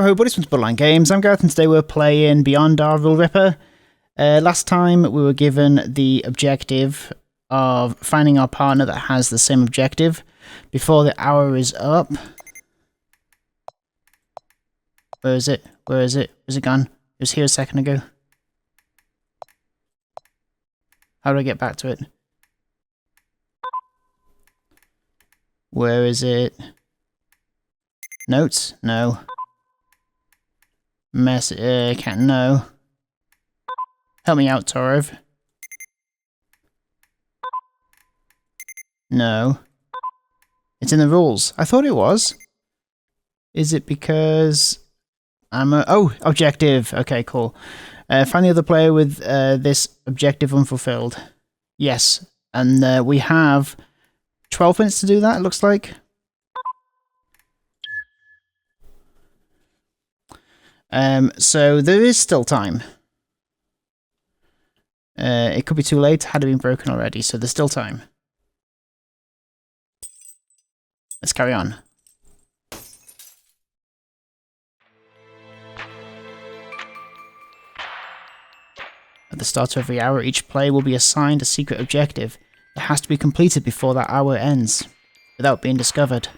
Ho buddies from Borderline Games. I'm Gareth and today we're playing Beyond Our Rule Ripper. Last time we were given the objective of finding our partner that has the same objective before the hour is up. Where is it? Where is it? Is it gone? It was here a second ago. How do I get back to it? Where is it? Notes? No. Can't know. Help me out, Torov. No. It's in the rules. I thought it was. Is it because I'm a... Oh, objective. Okay, cool. Find the other player with this objective unfulfilled. Yes. And we have 12 minutes to do that, it looks like. So there is still time. It could be too late, had it been broken already, so there's still time. Let's carry on. At the start of every hour, each player will be assigned a secret objective that has to be completed before that hour ends, without being discovered.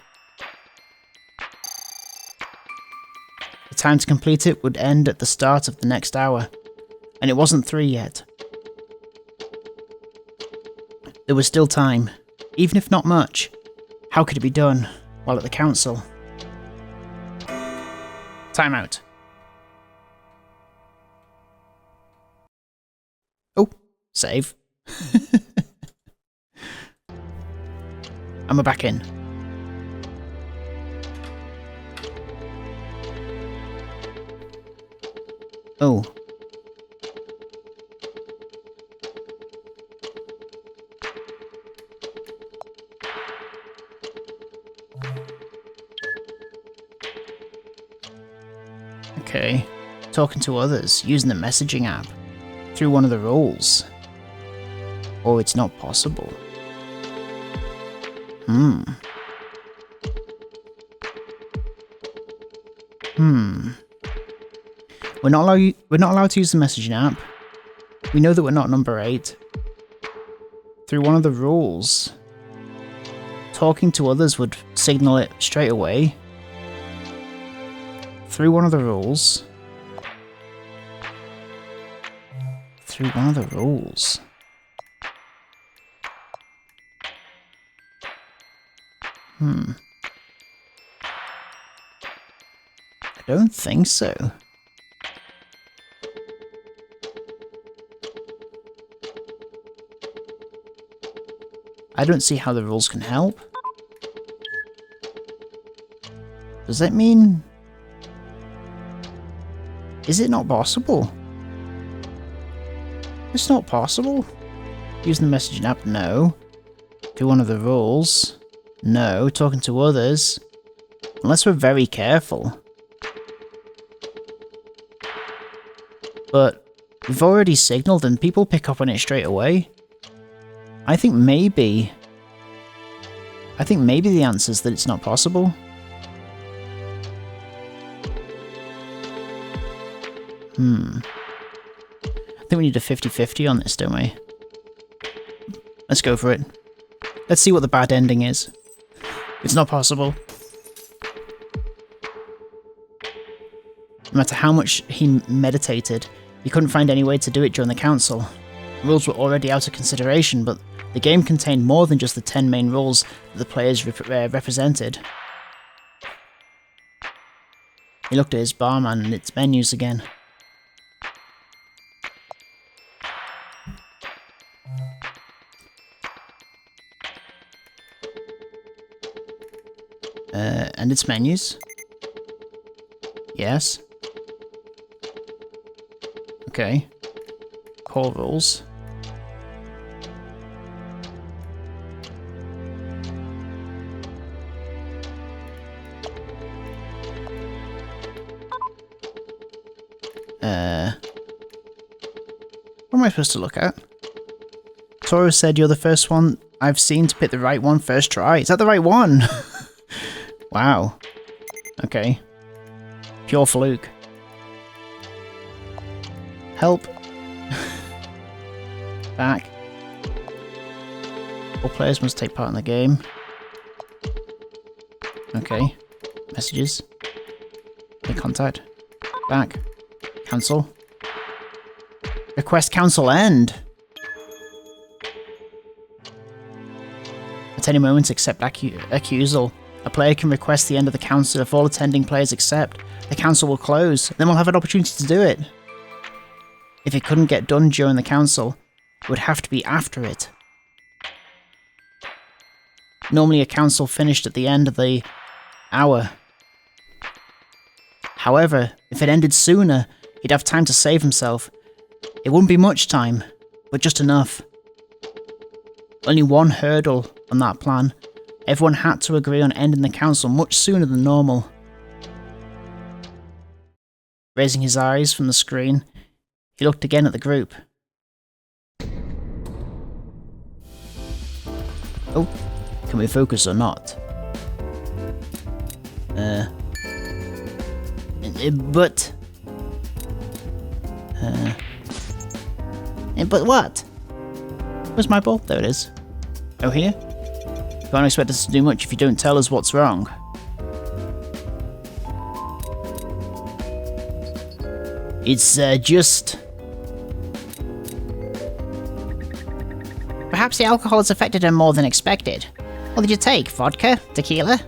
The time to complete it would end at the start of the next hour, and it wasn't 3 yet. There was still time, even if not much. How could it be done while at the council? Timeout. Oh, save. And we're back in. Oh. Okay. Talking to others, using the messaging app. Through one of the rules. Or it's not possible. We're not allowed to use the messaging app. We know that we're not number 8. Through one of the rules, talking to others would signal it straight away. Through one of the rules. Through one of the rules. I don't think so. I don't see how the rules can help. Does that mean... Is it not possible? It's not possible. Using the messaging app, no. Do one of the rules, no. Talking to others, unless we're very careful. But we've already signaled and people pick up on it straight away. I think maybe the answer is that it's not possible. I think we need a 50-50 on this, don't we? Let's go for it. Let's see what the bad ending is. It's not possible. No matter how much he meditated, he couldn't find any way to do it during the council. Rules were already out of consideration, but the game contained more than just the 10 main rules that the players represented. He looked at his barman and its menus again. And its menus. Yes. Okay. Core rules. What am I supposed to look at? Toro said you're the first one I've seen to pick the right one first try. Is that the right one? Wow. Okay. Pure fluke. Help. Back. All players must take part in the game. Okay. Messages. Make contact. Back. Cancel. Request council end. At any moment, accept accusal. A player can request the end of the council. If all attending players accept, the council will close. Then we'll have an opportunity to do it. If it couldn't get done during the council, it would have to be after it. Normally a council finished at the end of the hour. However, if it ended sooner, he'd have time to save himself. It wouldn't be much time, but just enough. Only one hurdle on that plan. Everyone had to agree on ending the council much sooner than normal. Raising his eyes from the screen, he looked again at the group. Oh, can we focus or not? But what? Where's my ball? There it is. Oh, here? You can't expect us to do much if you don't tell us what's wrong. It's, just... Perhaps the alcohol has affected her more than expected. What did you take? Vodka? Tequila?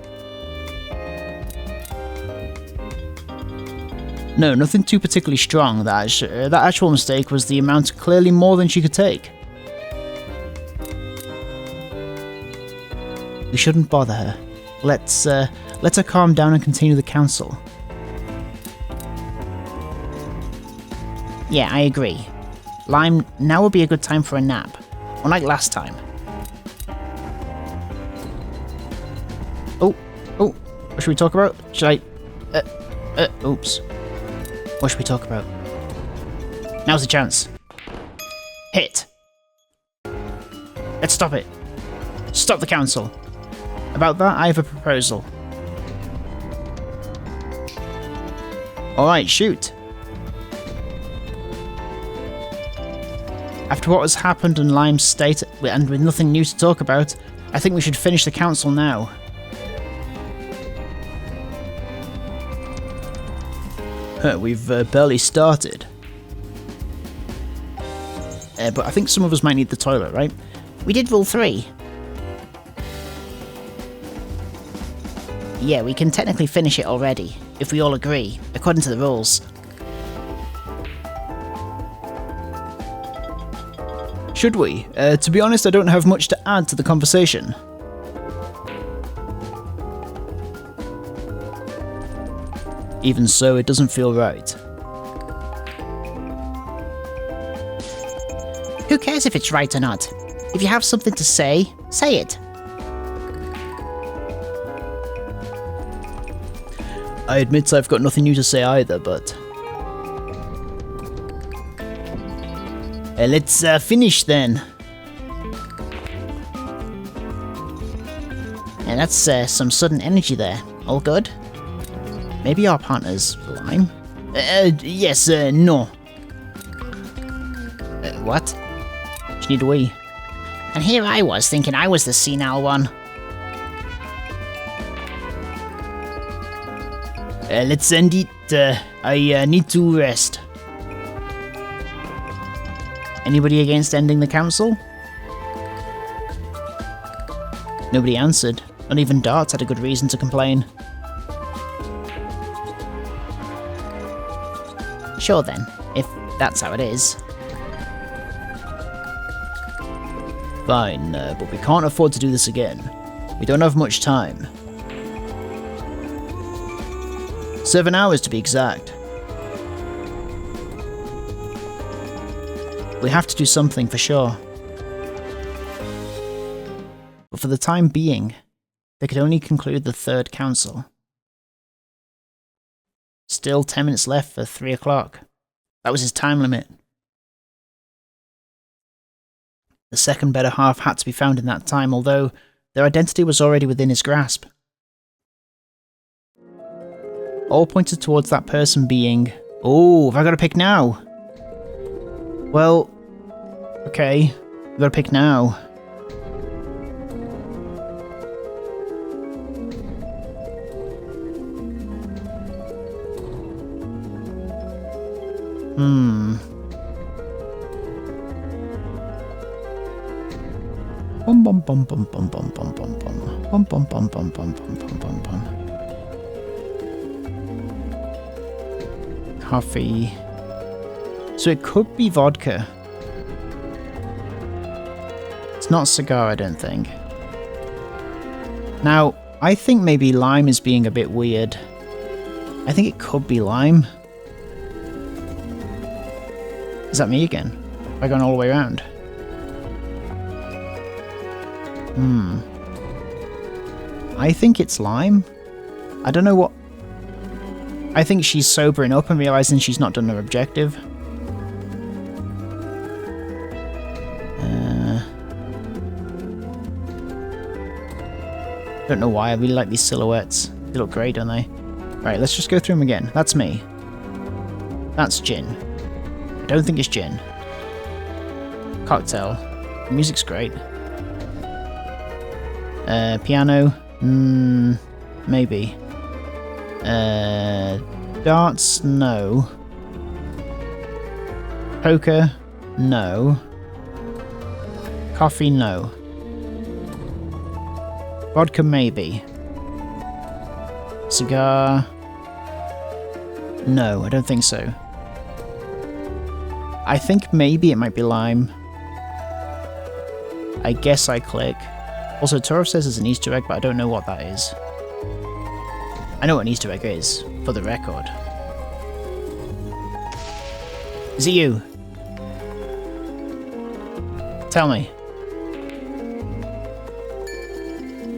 No, nothing too particularly strong. That actual mistake was the amount clearly more than she could take. We shouldn't bother her. Let her calm down and continue the council. Yeah, I agree. Lime, now would be a good time for a nap. Unlike last time. Oh, what should we talk about? Should I... oops. What should we talk about? Now's the chance. Hit. Let's stop it. Stop the council. About that, I have a proposal. Alright, shoot. After what has happened in Lime's state, and with nothing new to talk about, I think we should finish the council now. We've barely started. But I think some of us might need the toilet, right? We did rule 3. Yeah, we can technically finish it already, if we all agree, according to the rules. Should we? To be honest, I don't have much to add to the conversation. Even so, it doesn't feel right. Who cares if it's right or not? If you have something to say, say it. I admit I've got nothing new to say either, but... let's finish then. And that's some sudden energy there. All good? Maybe our partner's Lime? Yes, no. What? You need a wee. And here I was, thinking I was the senile one. Let's end it. I need to rest. Anybody against ending the council? Nobody answered. Not even Darts had a good reason to complain. Sure then, if that's how it is. Fine, but we can't afford to do this again. We don't have much time. 7 hours to be exact. We have to do something for sure. But for the time being, they could only conclude the third council. Still 10 minutes left for 3 o'clock. That was his time limit. The second better half had to be found in that time, although their identity was already within his grasp. All pointed towards that person being... Oh, have I got to pick now? Well, okay. I've got to pick now. Bum bum bum bum bum bum bum bum bum bum bum bum bum bum bum bum bum. Coffee. So it could be vodka. It's not cigar, I don't think. Now, I think maybe lime is being a bit weird. I think it could be lime. Is that me again? Have I gone all the way around? I think it's lime. I don't know what... I think she's sobering up and realising she's not done her objective. Don't know why, I really like these silhouettes. They look great, don't they? Right, let's just go through them again. That's me. That's gin. I don't think it's gin. Cocktail. The music's great. Piano? Maybe. Darts? No. Poker? No. Coffee? No. Vodka? Maybe. Cigar? No, I don't think so. I think maybe it might be lime. I guess I click. Also, Toro says there's an Easter egg, but I don't know what that is. I know what an Easter egg is, for the record. Is it you? Tell me.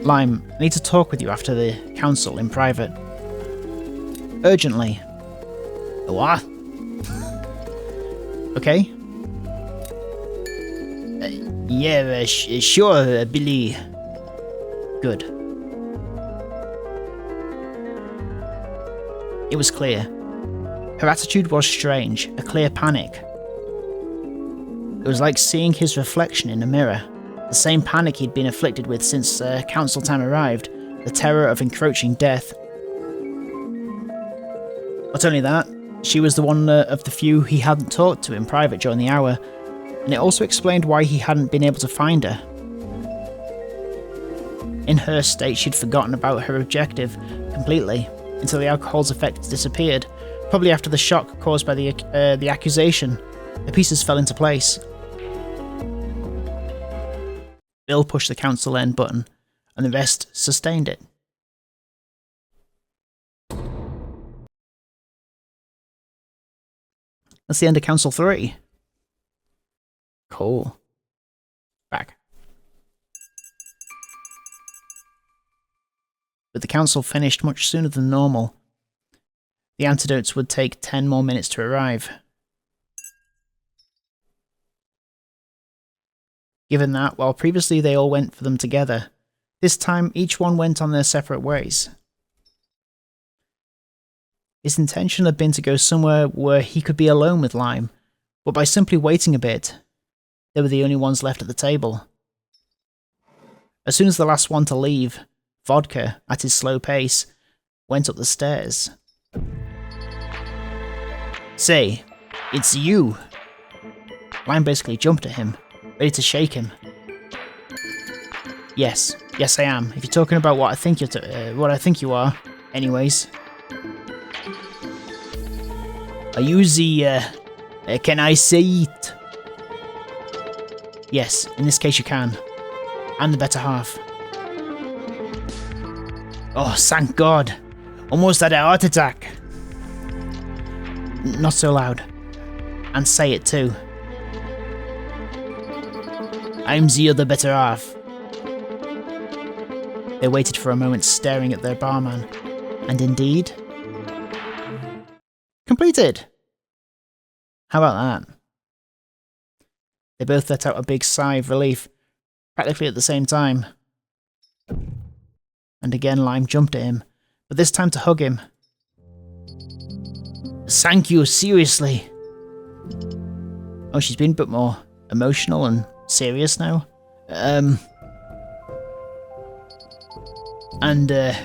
Lime, I need to talk with you after the council in private. Urgently. What? Okay. Yeah, sure, Billy. Good. It was clear. Her attitude was strange, a clear panic. It was like seeing his reflection in a mirror. The same panic he'd been afflicted with since council time arrived, the terror of encroaching death. Not only that, she was the one of the few he hadn't talked to in private during the hour, and it also explained why he hadn't been able to find her. In her state, she'd forgotten about her objective completely, until the alcohol's effect disappeared, probably after the shock caused by the accusation. The pieces fell into place. Bill pushed the council end button, and the rest sustained it. That's the end of Council 3. Cool. Back. But the council finished much sooner than normal. The antidotes would take 10 more minutes to arrive. Given that, while previously they all went for them together, this time each one went on their separate ways. His intention had been to go somewhere where he could be alone with Lime, but by simply waiting a bit, they were the only ones left at the table. As soon as the last one to leave, Vodka, at his slow pace, went up the stairs. Say, it's you! Lime basically jumped at him, ready to shake him. Yes I am. If you're talking about what I think you are, anyways. Are you the, can I say it? Yes, in this case you can. I'm the better half. Oh, thank God. Almost had a heart attack. Not so loud. And say it too. I'm the other better half. They waited for a moment staring at their barman. And indeed... completed! How about that? They both let out a big sigh of relief, practically at the same time. And again Lime jumped at him, but this time to hug him. Thank you, seriously. Oh, she's been a bit more emotional and serious now.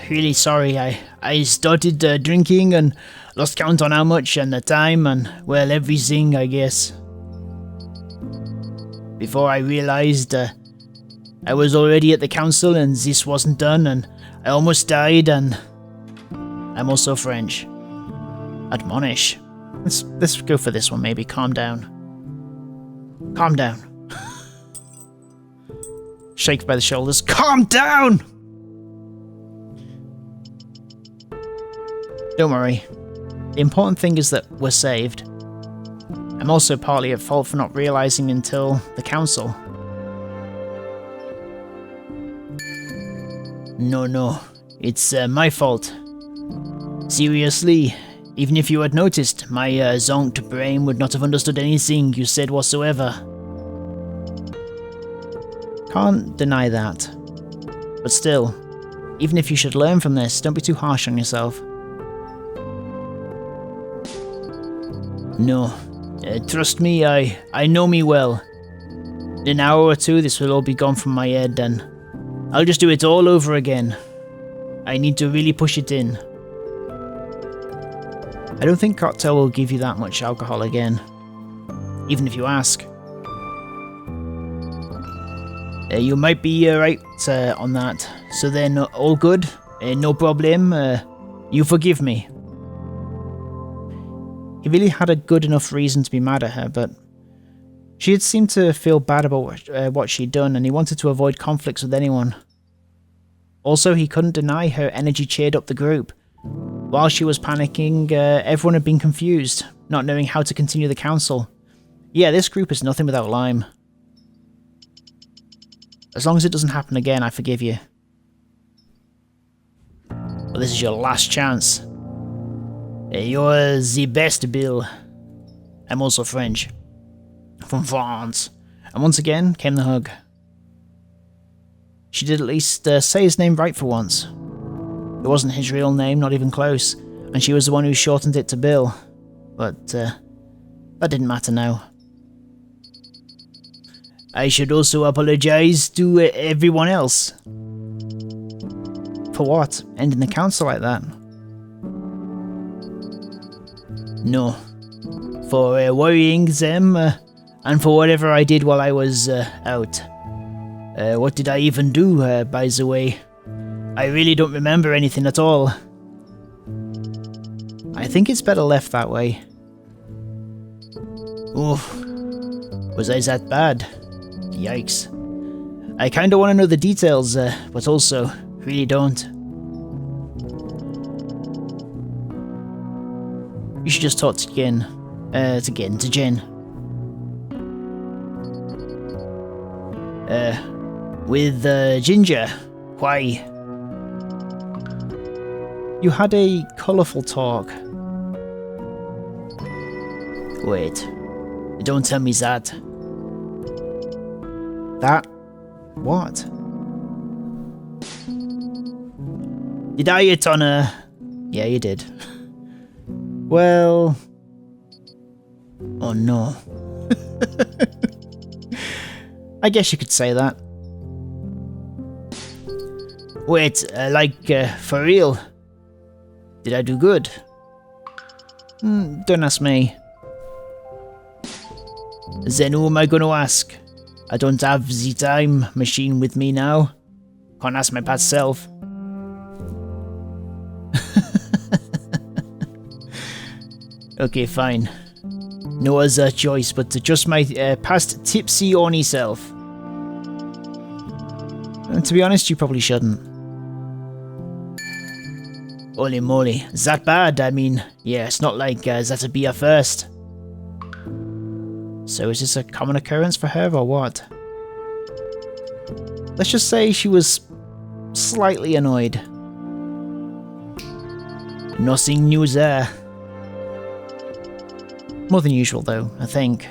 Really sorry, I started drinking and lost count on how much and the time and, well, everything, I guess. Before I realized I was already at the council and this wasn't done and I almost died and I'm also French. Admonish. Let's go for this one maybe. Calm down. Calm down. Shake by the shoulders. Calm down! Don't worry. The important thing is that we're saved. I'm also partly at fault for not realizing until the council. No. It's my fault. Seriously, even if you had noticed, my zonked brain would not have understood anything you said whatsoever. Can't deny that. But still, even if you should learn from this, don't be too harsh on yourself. No. Trust me, I know me well. In an hour or two, this will all be gone from my head, and I'll just do it all over again. I need to really push it in. I don't think cocktail will give you that much alcohol again, even if you ask. You might be right on that, so then all good, no problem, you forgive me. He really had a good enough reason to be mad at her, but she had seemed to feel bad about what she'd done, and he wanted to avoid conflicts with anyone. Also, he couldn't deny her energy cheered up the group. While she was panicking, everyone had been confused, not knowing how to continue the council. Yeah, this group is nothing without Lime. As long as it doesn't happen again, I forgive you. But this is your last chance. You're the best, Bill. I'm also French. From France. And once again came the hug. She did at least say his name right for once. It wasn't his real name, not even close, and she was the one who shortened it to Bill. But that didn't matter now. I should also apologize to everyone else. For what? Ending the council like that? No. For worrying them, and for whatever I did while I was out. What did I even do, by the way? I really don't remember anything at all. I think it's better left that way. Oof. Was I that bad? Yikes. I kinda wanna know the details, but also, really don't. You should just talk to Jen. To Jen. With, Ginger. Why? You had a colourful talk. Wait. Don't tell me that. That? What? Did I hit on her? Yeah, you did. Well... Oh no. I guess you could say that. Wait, for real? Did I do good? Don't ask me. Then who am I gonna ask? I don't have the time machine with me now. Can't ask my past self. Okay, fine. No other choice but to trust my past tipsy horny self. And to be honest, you probably shouldn't. Holy moly, is that bad? I mean, yeah, it's not like that'd be a first. So is this a common occurrence for her or what? Let's just say she was slightly annoyed. Nothing new there. More than usual though, I think.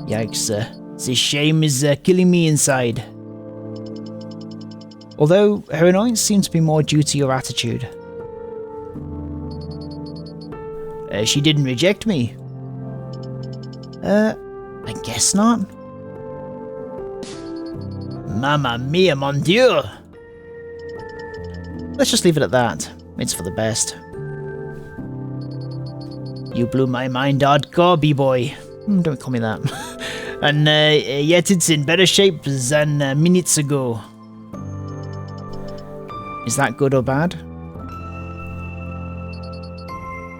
Yikes, this shame is killing me inside. Although, her annoyance seemed to be more due to your attitude. She didn't reject me. I guess not. Mamma mia, mon dieu! Let's just leave it at that. It's for the best. You blew my mind hardcore, B-boy. Don't call me that. And yet it's in better shape than minutes ago. Is that good or bad?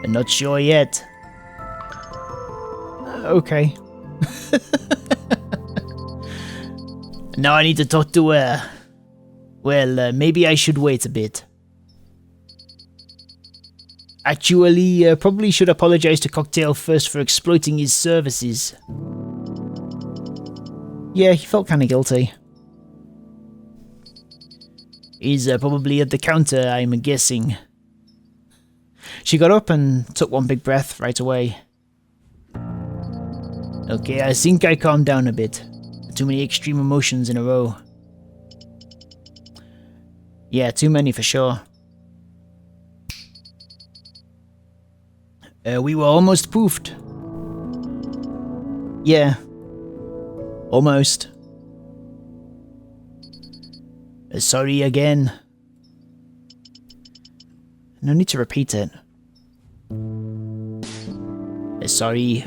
I'm not sure yet. Okay. Now I need to talk to her. Well, maybe I should wait a bit. Actually, probably should apologize to Cocktail first for exploiting his services. Yeah, he felt kinda guilty. He's probably at the counter, I'm guessing. She got up and took one big breath right away. Okay, I think I calmed down a bit. Too many extreme emotions in a row. Yeah, too many for sure. We were almost poofed. Yeah. Almost. Sorry again. No need to repeat it. Sorry.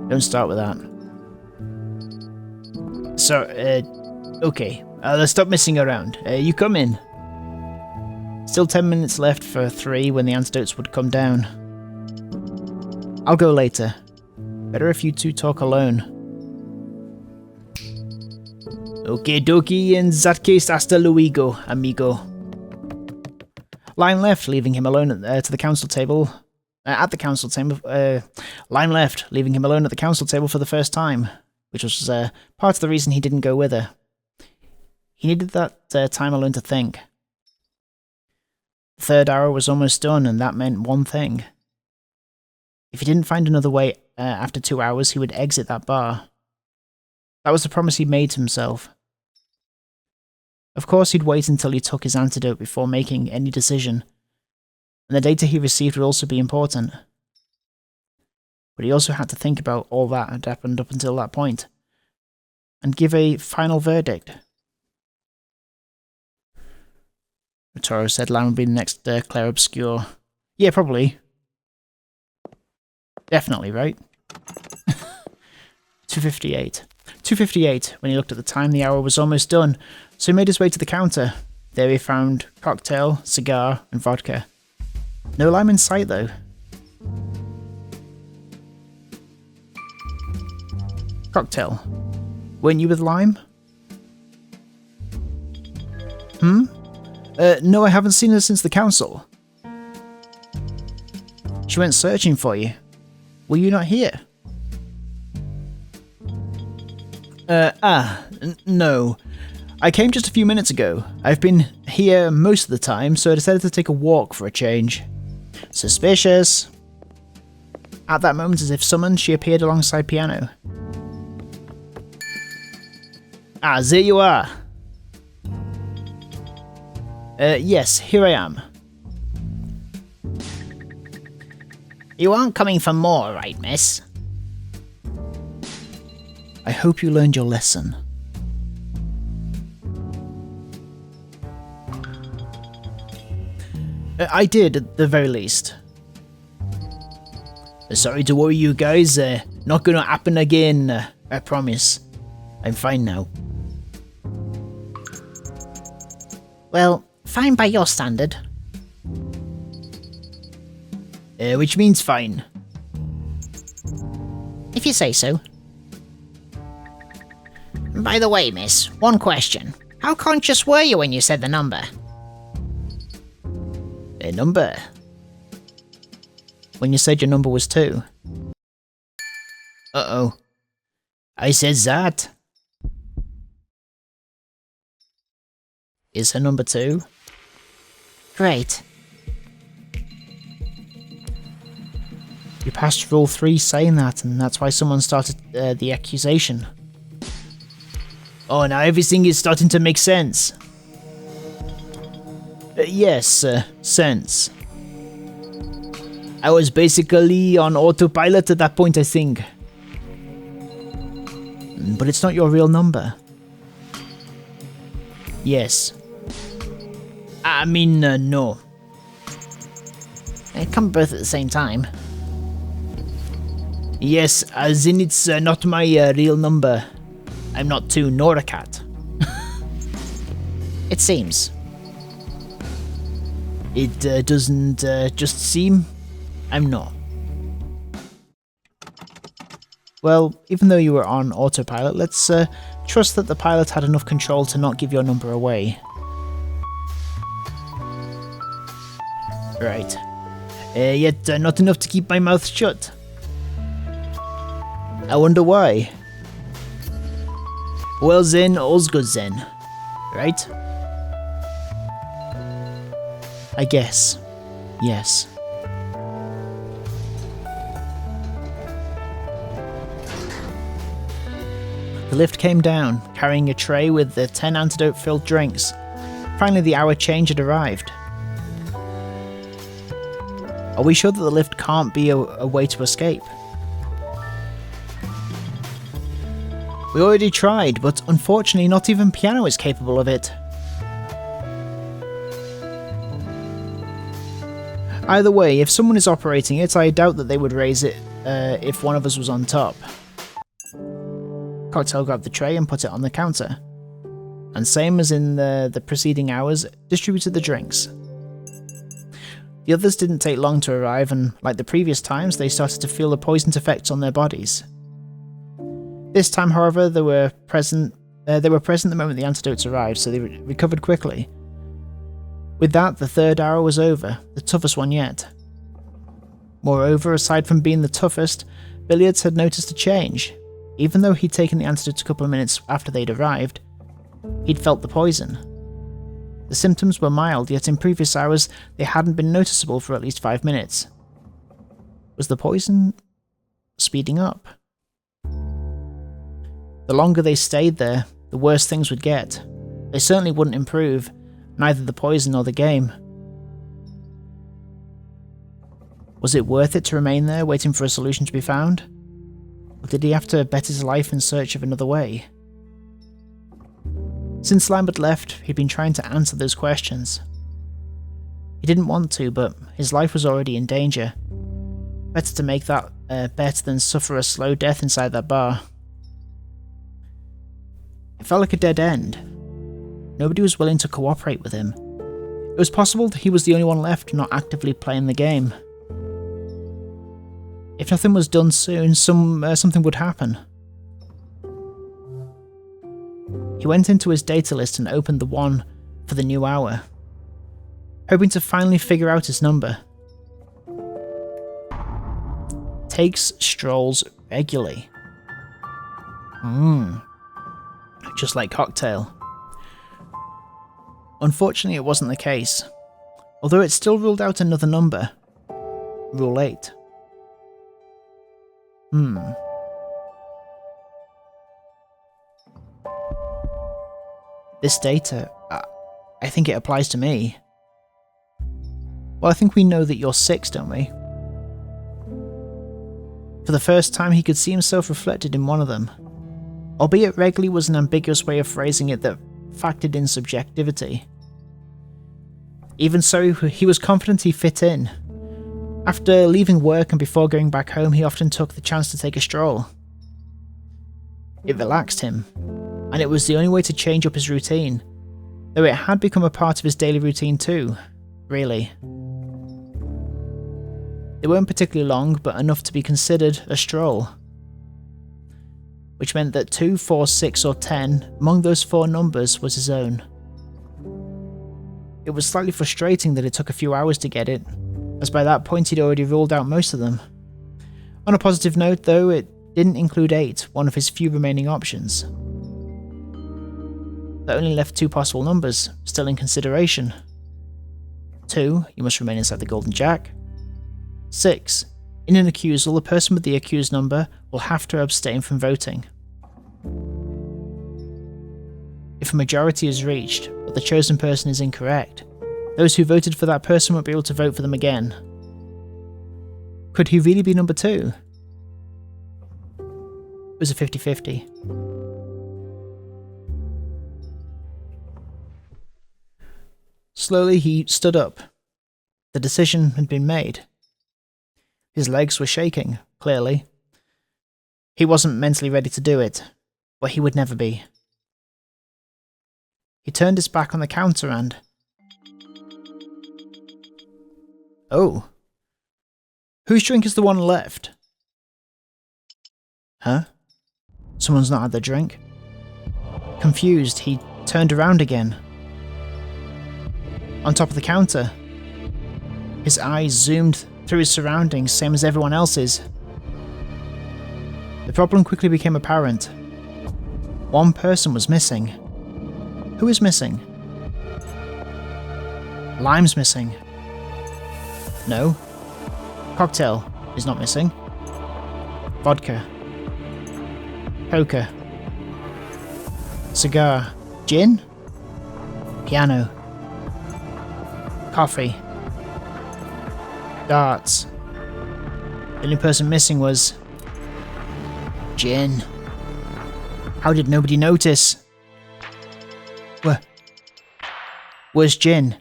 Don't start with that. So, okay. Let's stop messing around. You come in. Still 10 minutes left for 3 when the antidotes would come down. I'll go later. Better if you two talk alone. Okay, dokie, in that case, hasta luego, amigo. Lime left, leaving him alone at the council table. Lime left, leaving him alone at the council table for the first time, which was part of the reason he didn't go with her. He needed that time alone to think. The third hour was almost done, and that meant one thing. If he didn't find another way after 2 hours, he would exit that bar. That was the promise he made to himself. Of course, he'd wait until he took his antidote before making any decision, and the data he received would also be important. But he also had to think about all that had happened up until that point, and give a final verdict. Toro said Lime would be the next Claire Obscure. Yeah, probably. Definitely, right? 2:58. 2:58. When he looked at the time, the hour was almost done, so he made his way to the counter. There he found cocktail, cigar, and vodka. No Lime in sight, though. Cocktail. Weren't you with Lime? No, I haven't seen her since the council. She went searching for you. Were you not here? No. I came just a few minutes ago. I've been here most of the time, so I decided to take a walk for a change. Suspicious. At that moment, as if summoned, she appeared alongside Piano. Ah, there you are. Yes, here I am. You aren't coming for more, right, miss? I hope you learned your lesson. I did, at the very least. Sorry to worry you guys, not gonna happen again, I promise. I'm fine now. Well, fine by your standard. Which means fine. If you say so. By the way, miss, one question. How conscious were you when you said the number? A number? When you said your number was 2. Uh-oh. I said that. Is her number 2? Great. You passed rule 3 saying that, and that's why someone started the accusation. Oh, now everything is starting to make sense. Yes, sense. I was basically on autopilot at that point, I think. But it's not your real number. Yes. I mean, no. It can't be both at the same time. Yes, as in it's not my real number. I'm not 2 nor a cat. It seems. It doesn't just seem I'm not. Well, even though you were on autopilot, let's trust that the pilot had enough control to not give your number away. Right. Yet not enough to keep my mouth shut. I wonder why. Well then, all's good then. Right? I guess. Yes. The lift came down, carrying a tray with the 10 antidote-filled drinks. Finally, the hour change had arrived. Are we sure that the lift can't be a way to escape? We already tried, but unfortunately not even Piano is capable of it. Either way, if someone is operating it, I doubt that they would raise it if one of us was on top. Cocktail grabbed the tray and put it on the counter, and same as in the preceding hours, distributed the drinks. The others didn't take long to arrive, and like the previous times, they started to feel the poisoned effects on their bodies. This time, however, they were present the moment the antidotes arrived, so they recovered quickly. With that, the 3rd hour was over, the toughest one yet. Moreover, aside from being the toughest, Billiards had noticed a change. Even though he'd taken the antidotes a couple of minutes after they'd arrived, he'd felt the poison. The symptoms were mild, yet in previous hours they hadn't been noticeable for at least 5 minutes. Was the poison speeding up? The longer they stayed there, the worse things would get. They certainly wouldn't improve, neither the poison nor the game. Was it worth it to remain there, waiting for a solution to be found? Or did he have to bet his life in search of another way? Since Lambert left, he'd been trying to answer those questions. He didn't want to, but his life was already in danger. Better to make that bet than suffer a slow death inside that bar. It felt like a dead end. Nobody was willing to cooperate with him. It was possible that he was the only one left not actively playing the game. If nothing was done soon, something would happen. He went into his data list and opened the one for the new hour, hoping to finally figure out his number. Takes strolls regularly. Just like Cocktail. Unfortunately, it wasn't the case, although it still ruled out another number. Rule 8. This data, I think it applies to me. Well, I think we know that you're 6, don't we? For the first time, he could see himself reflected in one of them. Albeit regularly was an ambiguous way of phrasing it that factored in subjectivity. Even so, he was confident he fit in. After leaving work and before going back home, he often took the chance to take a stroll. It relaxed him, and it was the only way to change up his routine, though it had become a part of his daily routine too, really. They weren't particularly long, but enough to be considered a stroll. Which meant that 2, 4, 6 or 10 among those 4 numbers was his own. It was slightly frustrating that it took a few hours to get it, as by that point he'd already ruled out most of them. On a positive note though, it didn't include 8, one of his few remaining options. That only left 2 possible numbers, still in consideration. 2, you must remain inside the Golden Jack. 6, in an accusal, the person with the accused number will have to abstain from voting. If a majority is reached, but the chosen person is incorrect, those who voted for that person won't be able to vote for them again. Could he really be number 2? It was a 50-50. Slowly he stood up. The decision had been made. His legs were shaking, clearly. He wasn't mentally ready to do it, but he would never be. He turned his back on the counter and... Oh. Whose drink is the one left? Huh? Someone's not had their drink? Confused, he turned around again. On top of the counter. His eyes zoomed through his surroundings, same as everyone else's. The problem quickly became apparent. One person was missing. Who is missing? Lime's missing. No. Cocktail is not missing. Vodka. Poker. Cigar. Gin? Piano. Coffee. Darts. The only person missing was... gin. How did nobody notice? Where's gin?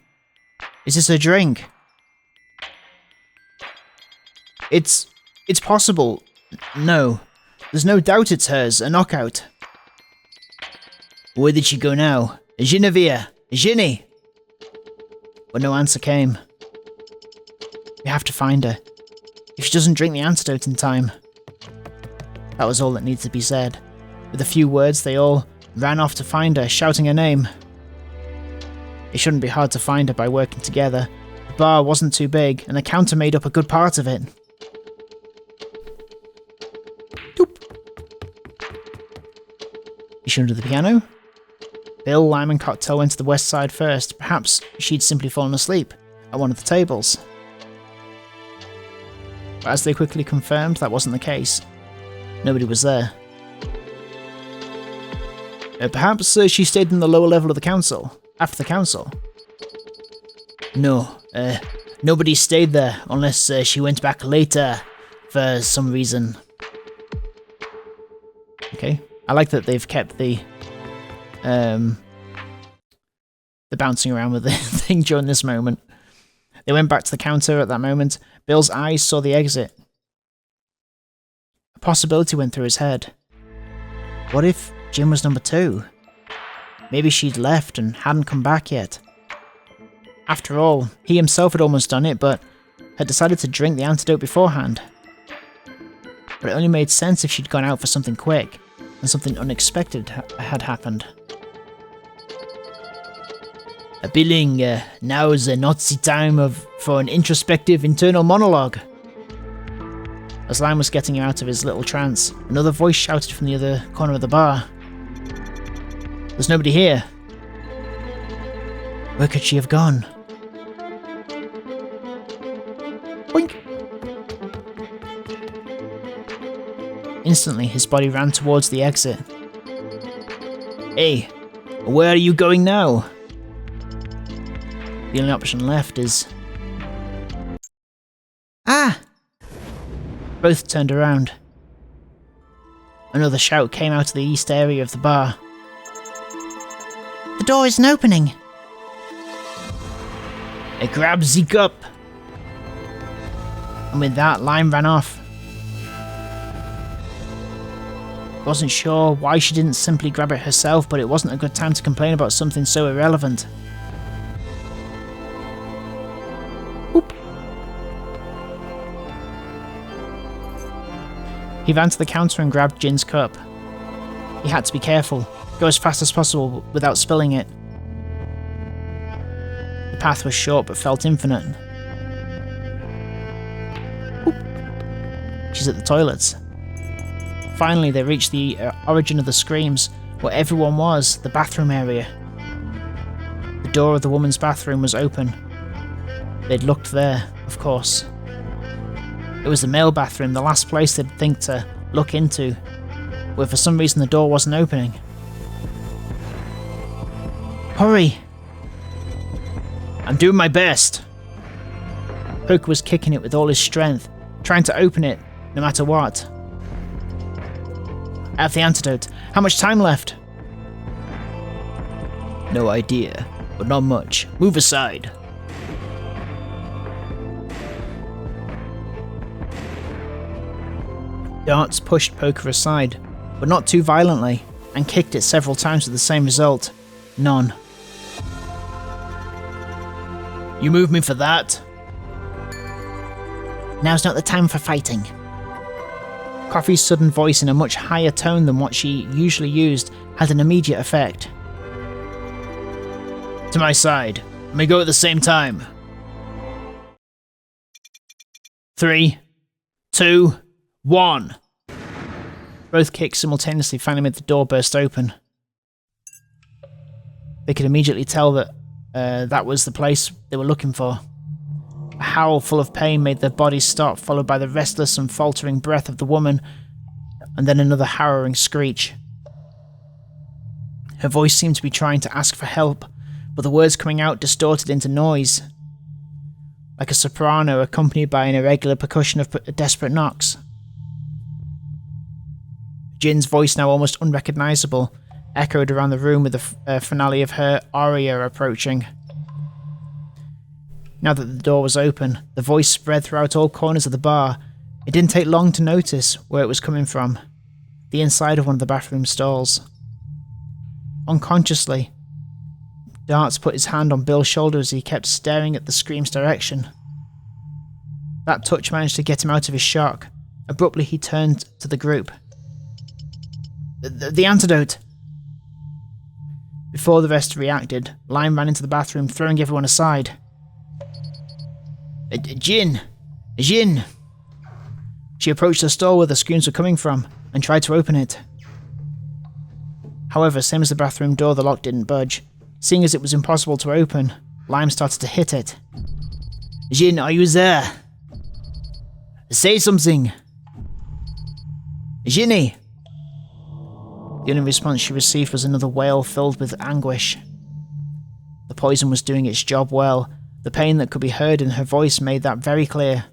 Is this a drink? It's possible. No. There's no doubt it's hers. A knockout. Where did she go now? Genevieve! Ginny! But no answer came. We have to find her. If she doesn't drink the antidote in time. That was all that needed to be said. With a few words, they all ran off to find her, shouting her name. It shouldn't be hard to find her by working together. The bar wasn't too big, and the counter made up a good part of it. Doop. Is she under the piano? Bill, Lime and Cocktail went to the west side first. Perhaps she'd simply fallen asleep at one of the tables. But as they quickly confirmed, that wasn't the case. Nobody was there. Perhaps she stayed in the lower level of the council. After the council. No, nobody stayed there unless she went back later for some reason. Okay, I like that they've kept the bouncing around with the thing during this moment. They went back to the counter at that moment. Bill's eyes saw the exit. A possibility went through his head. What if Jim was number 2? Maybe she'd left and hadn't come back yet. After all, he himself had almost done it, but had decided to drink the antidote beforehand. But it only made sense if she'd gone out for something quick, and something unexpected had happened. Billing, now's not the time for an introspective internal monologue. As Lime was getting out of his little trance, another voice shouted from the other corner of the bar. There's nobody here. Where could she have gone? Boink! Instantly, his body ran towards the exit. Hey, where are you going now? The only option left is... Ah! Both turned around. Another shout came out of the east area of the bar. The door isn't opening. Grab the cup. And with that, Lime ran off. Wasn't sure why she didn't simply grab it herself, but it wasn't a good time to complain about something so irrelevant. Oop. He ran to the counter and grabbed Jin's cup. He had to be careful, go as fast as possible without spilling it. The path was short but felt infinite. Oop. She's at the toilets. Finally, they reached the origin of the screams, where everyone was, the bathroom area. The door of the woman's bathroom was open. They'd looked there, of course. It was the male bathroom, the last place they'd think to look into, where for some reason the door wasn't opening. Hurry! I'm doing my best! Poker was kicking it with all his strength, trying to open it, no matter what. I have the antidote. How much time left? No idea, but not much. Move aside. Darts pushed Poker aside, but not too violently, and kicked it several times with the same result. None. You move me for that? Now's not the time for fighting. Coffee's sudden voice in a much higher tone than what she usually used had an immediate effect. To my side. Let me go at the same time. 3, 2, 1. Both kicked simultaneously finally made the door burst open. They could immediately tell that that was the place they were looking for. A howl full of pain made their bodies stop, followed by the restless and faltering breath of the woman, and then another harrowing screech. Her voice seemed to be trying to ask for help, but the words coming out distorted into noise, like a soprano accompanied by an irregular percussion of desperate knocks. Jin's voice, now almost unrecognisable, echoed around the room with the finale of her aria approaching. Now that the door was open, the voice spread throughout all corners of the bar. It didn't take long to notice where it was coming from. The inside of one of the bathroom stalls. Unconsciously, Darts put his hand on Bill's shoulder as he kept staring at the scream's direction. That touch managed to get him out of his shock. Abruptly, he turned to the group. The antidote! Before the rest reacted, Lime ran into the bathroom, throwing everyone aside. Jin! Jin! She approached the stall where the screams were coming from, and tried to open it. However, same as the bathroom door, the lock didn't budge. Seeing as it was impossible to open, Lime started to hit it. Jin, are you there? Say something! Jinny! The only response she received was another wail filled with anguish. The poison was doing its job well. The pain that could be heard in her voice made that very clear.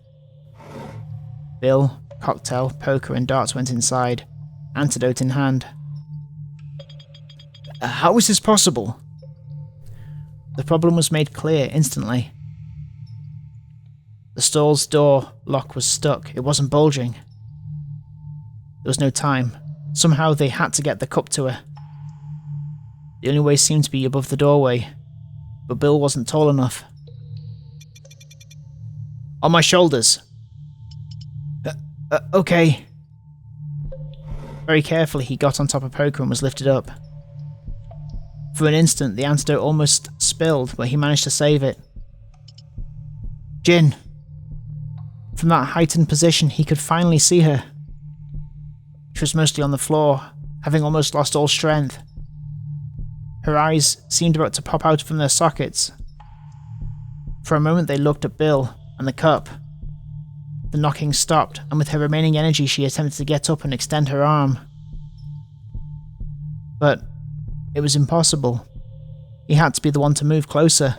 Bill, Cocktail, Poker and Darts went inside, antidote in hand. How is this possible? The problem was made clear instantly. The stall's door lock was stuck. It wasn't bulging. There was no time. Somehow they had to get the cup to her. The only way seemed to be above the doorway, but Bill wasn't tall enough. On my shoulders. Okay. Very carefully he got on top of Poker and was lifted up. For an instant the antidote almost spilled, but he managed to save it. Jin. From that heightened position he could finally see her. She was mostly on the floor, having almost lost all strength. Her eyes seemed about to pop out from their sockets. For a moment they looked at Bill and the cup. The knocking stopped, and with her remaining energy she attempted to get up and extend her arm. But it was impossible. He had to be the one to move closer.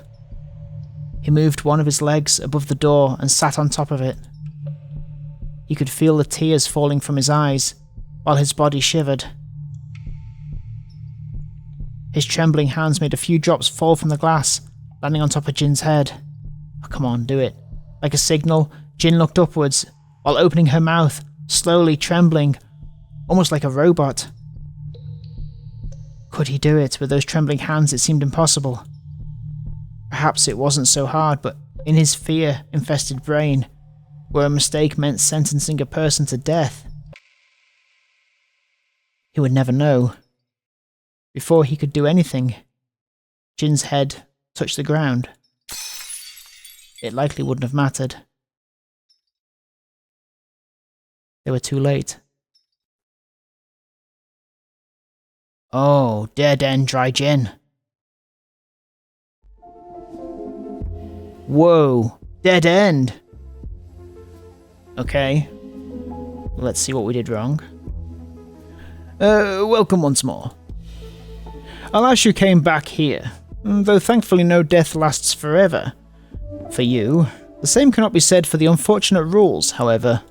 He moved one of his legs above the door and sat on top of it. He could feel the tears falling from his eyes, while his body shivered. His trembling hands made a few drops fall from the glass, landing on top of Jin's head. Oh, come on, do it. Like a signal, Jin looked upwards, while opening her mouth, slowly trembling, almost like a robot. Could he do it? With those trembling hands it seemed impossible. Perhaps it wasn't so hard, but in his fear-infested brain, where a mistake meant sentencing a person to death, he would never know. Before he could do anything, Jin's head touched the ground. It likely wouldn't have mattered. They were too late. Oh, dead end, dry Jin. Whoa, dead end. Okay, let's see what we did wrong. Welcome once more. Alashu came back here, though thankfully no death lasts forever. For you, The same cannot be said for the unfortunate rules, however.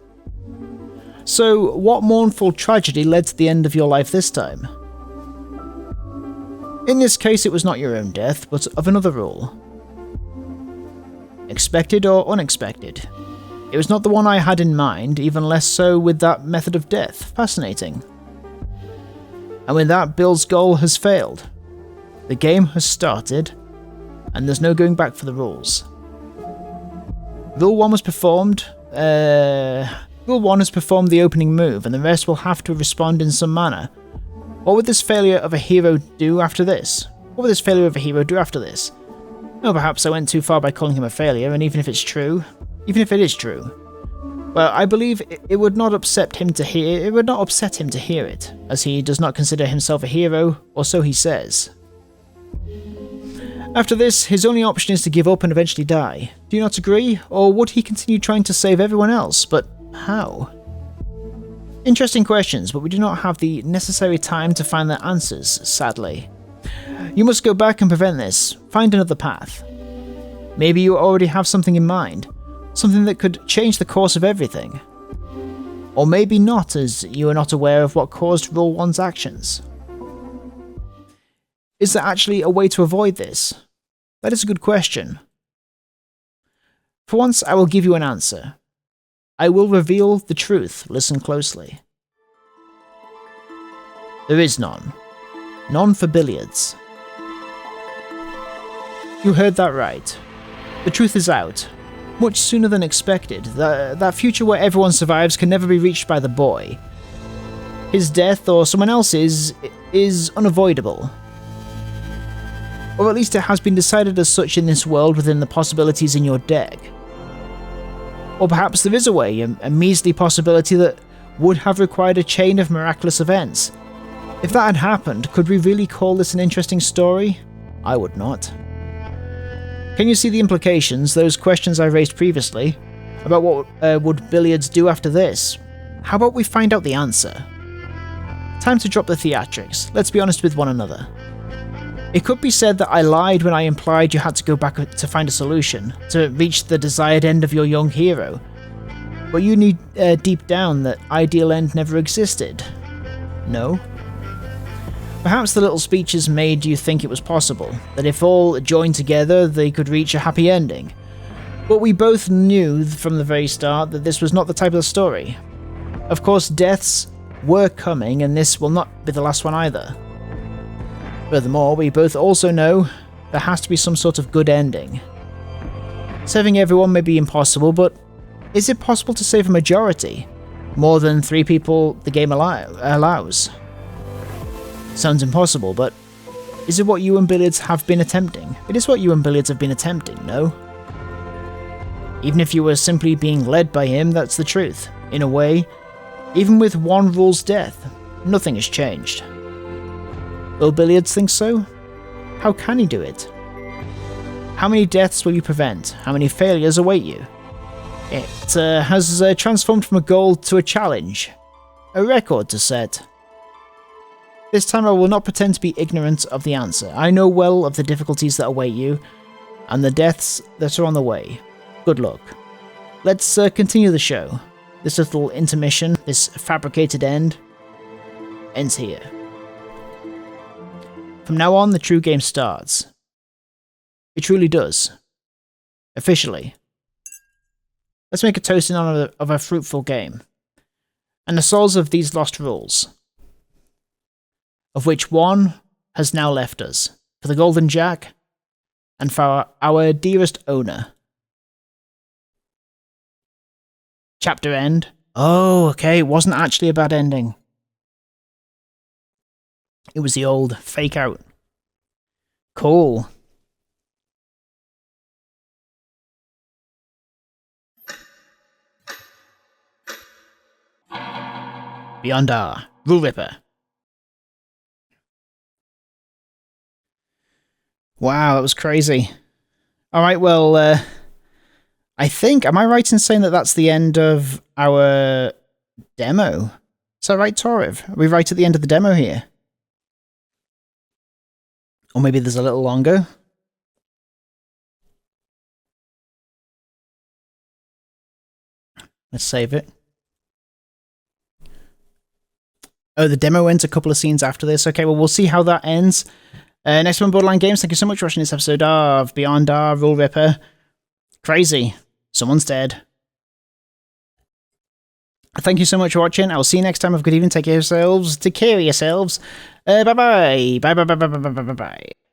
So, what mournful tragedy led to the end of your life this time? In this case, it was not your own death, but of another rule. Expected or unexpected? It was not the one I had in mind, even less so with that method of death. Fascinating. And with that, Bill's goal has failed. The game has started, and there's no going back for the rules. Rule 1 was performed. Rule 1 has performed the opening move, and the rest will have to respond in some manner. What would this failure of a hero do after this? What would this failure of a hero do after this? Oh, perhaps I went too far by calling him a failure, and even if it is true, well, I believe it would not upset him to hear. It would not upset him to hear it, as he does not consider himself a hero, or so he says. After this, his only option is to give up and eventually die. Do you not agree? Or would he continue trying to save everyone else? But how? Interesting questions, but we do not have the necessary time to find their answers, sadly. You must go back and prevent this. Find another path. Maybe you already have something in mind. Something that could change the course of everything. Or maybe not, as you are not aware of what caused Rule 1's actions. Is there actually a way to avoid this? That is a good question. For once, I will give you an answer. I will reveal the truth. Listen closely. There is none. None for billiards. You heard that right. The truth is out. Much sooner than expected. That future where everyone survives can never be reached by the boy. His death, or someone else's, is unavoidable. Or at least it has been decided as such in this world within the possibilities in your deck. Or perhaps there is a way, a measly possibility that would have required a chain of miraculous events. If that had happened, could we really call this an interesting story? I would not. Can you see the implications, those questions I raised previously, about what would billiards do after this? How about we find out the answer? Time to drop the theatrics, let's be honest with one another. It could be said that I lied when I implied you had to go back to find a solution, to reach the desired end of your young hero. But you knew deep down that ideal end never existed. No? Perhaps the little speeches made you think it was possible, that if all joined together they could reach a happy ending. But we both knew from the very start that this was not the type of story. Of course, deaths were coming, and this will not be the last one either. Furthermore, we both also know there has to be some sort of good ending. Saving everyone may be impossible, but is it possible to save a majority? More than 3 people the game allows? Sounds impossible, but is it what you and Billiards have been attempting? It is what you and Billiards have been attempting, no? Even if you were simply being led by him, that's the truth. In a way, even with one rule's death, nothing has changed. Will Billiards think so? How can he do it? How many deaths will you prevent? How many failures await you? It has transformed from a goal to a challenge. A record to set. This time I will not pretend to be ignorant of the answer. I know well of the difficulties that await you, and the deaths that are on the way. Good luck. Let's continue the show. This little intermission, this fabricated end, ends here. From now on, the true game starts. It truly does. Officially. Let's make a toast in honor of a fruitful game. And the souls of these lost rules. Of which one has now left us. For the Golden Jack, and for our dearest owner. Chapter end. Oh, okay, it wasn't actually a bad ending. It was the old fake out. Cool. Beyond R. Rule Ripper. Wow, that was crazy. Alright, well, I think, am I right in saying that that's the end of our demo? Is that right, Toriv? Are we right at the end of the demo here? Or maybe there's a little longer? Let's save it. Oh, the demo ends a couple of scenes after this. Okay, well, we'll see how that ends. Next one, Borderline Games. Thank you so much for watching this episode of Beyond Our Rule Ripper. Crazy. Someone's dead. Thank you so much for watching. I'll see you next time. Have a good evening. Take care of yourselves. Take care of yourselves. Bye-bye. Bye-bye. Bye-bye. Bye-bye. Bye-bye.